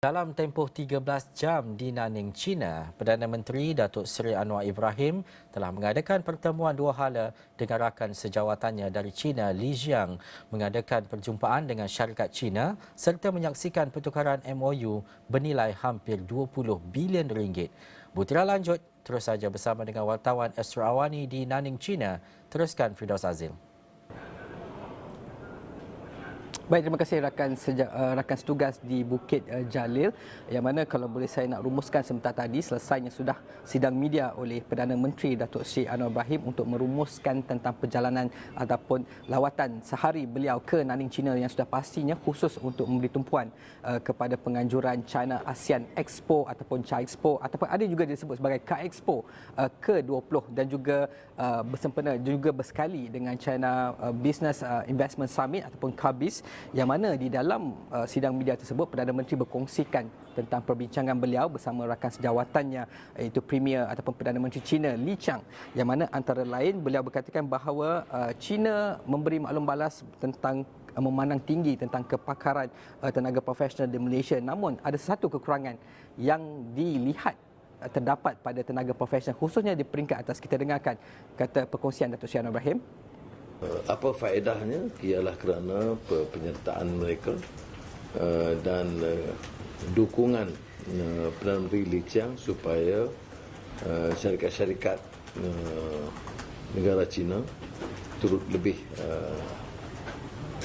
Dalam tempoh 13 jam di Nanning, China, Perdana Menteri Datuk Seri Anwar Ibrahim telah mengadakan pertemuan dua hala dengan rakan sejawatannya dari China, Li Jiang, mengadakan perjumpaan dengan syarikat China serta menyaksikan pertukaran MOU bernilai hampir 20 bilion ringgit. Butiran lanjut terus saja bersama dengan wartawan Asra Awani di Nanning, China. Teruskan Firdaus Azil. Baik, terima kasih rakan setugas di Bukit Jalil, yang mana kalau boleh saya nak rumuskan sebentar tadi, selesainya sudah sidang media oleh Perdana Menteri Datuk Seri Anwar Ibrahim untuk merumuskan tentang perjalanan ataupun lawatan sehari beliau ke Nanning, China yang sudah pastinya khusus untuk memberi tumpuan kepada penganjuran China ASEAN Expo ataupun China Expo, ataupun ada juga disebut sebagai K Expo ke-20, dan juga bersempena juga bersekali dengan China Business Investment Summit ataupun KBIS, yang mana di dalam sidang media tersebut Perdana Menteri berkongsikan tentang perbincangan beliau bersama rakan sejawatannya, iaitu Premier ataupun Perdana Menteri China Li Qiang, yang mana antara lain beliau berkatakan bahawa China memberi maklum balas tentang memandang tinggi tentang kepakaran tenaga profesional di Malaysia, namun ada satu kekurangan yang dilihat terdapat pada tenaga profesional, khususnya di peringkat atas. Kita dengarkan kata perkongsian Datuk Seri Anwar Ibrahim. Apa faedahnya? Ialah kerana penyertaan mereka dan dukungan Perdana Menteri Li Qiang supaya syarikat-syarikat negara China turut lebih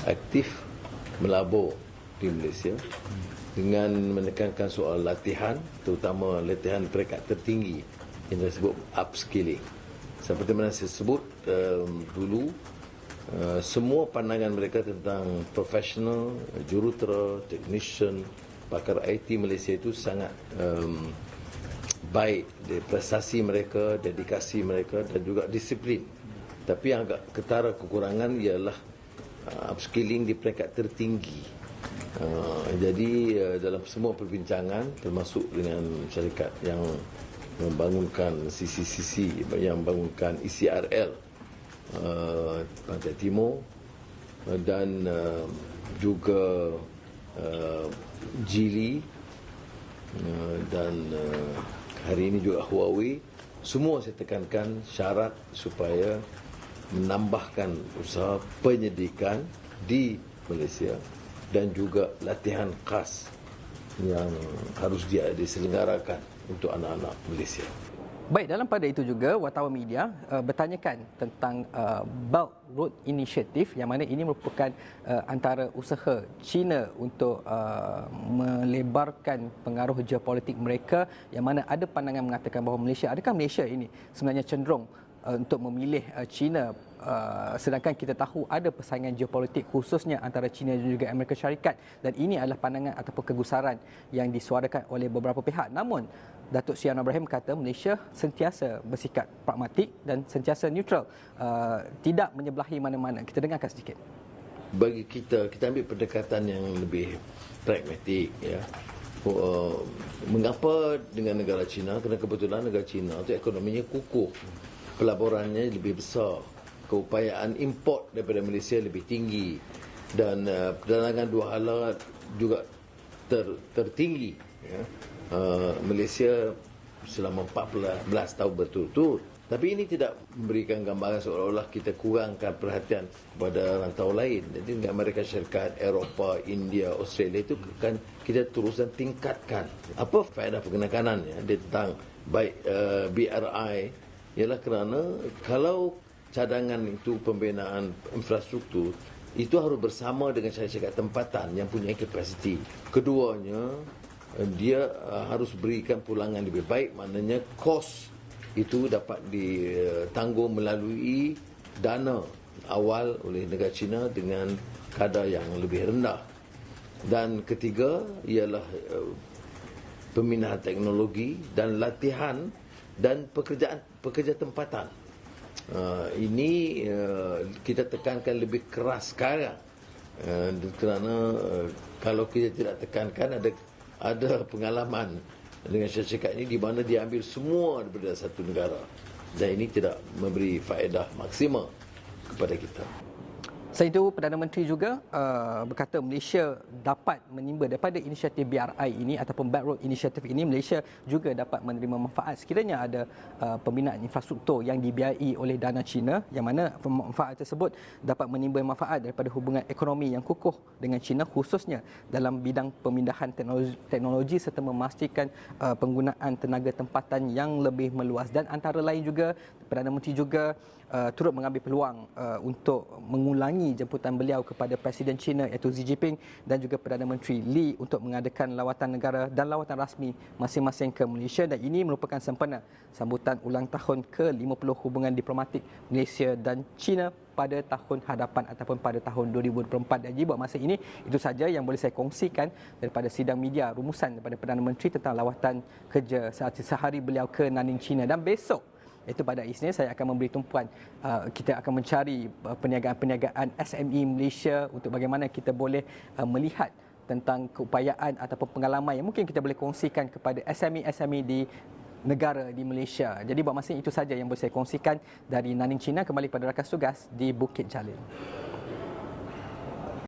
aktif melabur di Malaysia dengan menekankan soal latihan, terutama latihan peringkat tertinggi yang disebut upskilling. Seperti mana saya sebut dulu, semua pandangan mereka tentang profesional, jurutera, technician, pakar IT Malaysia itu sangat baik dari prestasi mereka, dedikasi mereka dan juga disiplin. Tapi yang agak ketara kekurangan ialah upskilling di peringkat tertinggi. Jadi dalam semua perbincangan, termasuk dengan syarikat yang membangunkan sisi-sisi yang membangunkan ECRL Pantai Timur dan juga Geely dan hari ini juga Huawei, semua saya tekankan syarat supaya menambahkan usaha penyelidikan di Malaysia dan juga latihan khas yang harus diselenggarakan untuk anak-anak Malaysia. Baik, dalam pada itu juga wartawan media bertanyakan tentang Belt Road Initiative, yang mana ini merupakan antara usaha China untuk melebarkan pengaruh geopolitik mereka, yang mana ada pandangan mengatakan bahawa adakah Malaysia ini sebenarnya cenderung untuk memilih China, sedangkan kita tahu ada persaingan geopolitik khususnya antara China dan juga Amerika Syarikat, dan ini adalah pandangan ataupun kegusaran yang disuarakan oleh beberapa pihak. Namun Datuk Seri Anwar Ibrahim kata Malaysia sentiasa bersikap pragmatik dan sentiasa neutral, tidak menyebelahi mana-mana. Kita dengarkan sedikit. Bagi kita ambil pendekatan yang lebih pragmatik, ya. Mengapa dengan negara China? Kerana kebetulan negara China itu ekonominya kukuh, pelaburannya lebih besar, keupayaan import daripada Malaysia lebih tinggi, dan perdagangan dua hala juga tertinggi, ya. Malaysia selama 14 tahun berturut-turut. Tapi ini tidak memberikan gambaran seolah-olah kita kurangkan perhatian kepada rantau lain. Jadi dengan Amerika Syarikat, Eropah, India, Australia itu kan kita teruskan tingkatkan. Apa faedah pengekanannya tentang baik BRI ialah kerana kalau cadangan itu pembinaan infrastruktur itu harus bersama dengan syarikat tempatan yang punya kapasiti. Keduanya, dia harus berikan pulangan lebih baik, maknanya kos itu dapat ditanggung melalui dana awal oleh negara China dengan kadar yang lebih rendah. Dan ketiga ialah peminahan teknologi dan latihan dan pekerja tempatan. Ini kita tekankan lebih keras sekarang, kerana kalau kita tidak tekankan, ada pengalaman dengan syarikat ini di mana dia ambil semua daripada satu negara, dan ini tidak memberi faedah maksimal kepada kita. Selain itu, Perdana Menteri juga berkata Malaysia dapat menimba daripada inisiatif BRI ini ataupun Belt Road Initiative ini. Malaysia juga dapat menerima manfaat sekiranya ada pembinaan infrastruktur yang dibiayai oleh dana China, yang mana manfaat tersebut dapat menimba manfaat daripada hubungan ekonomi yang kukuh dengan China, khususnya dalam bidang pemindahan teknologi serta memastikan penggunaan tenaga tempatan yang lebih meluas. Dan antara lain juga, Perdana Menteri juga turut mengambil peluang untuk mengulangi jemputan beliau kepada Presiden China iaitu Xi Jinping dan juga Perdana Menteri Li untuk mengadakan lawatan negara dan lawatan rasmi masing-masing ke Malaysia, dan ini merupakan sempena sambutan ulang tahun ke-50 hubungan diplomatik Malaysia dan China pada tahun hadapan ataupun pada tahun 2024. Dan buat masa ini, itu saja yang boleh saya kongsikan daripada sidang media rumusan daripada Perdana Menteri tentang lawatan kerja sehari beliau ke Nanning, China. Dan besok, itu pada Isnin, saya akan memberi tumpuan, kita akan mencari perniagaan-perniagaan SME Malaysia untuk bagaimana kita boleh melihat tentang keupayaan ataupun pengalaman yang mungkin kita boleh kongsikan kepada SME-SME di negara di Malaysia. Jadi buat masa itu saja yang boleh saya kongsikan dari Nanning, China. Kembali pada rakan tugas di Bukit Jalil.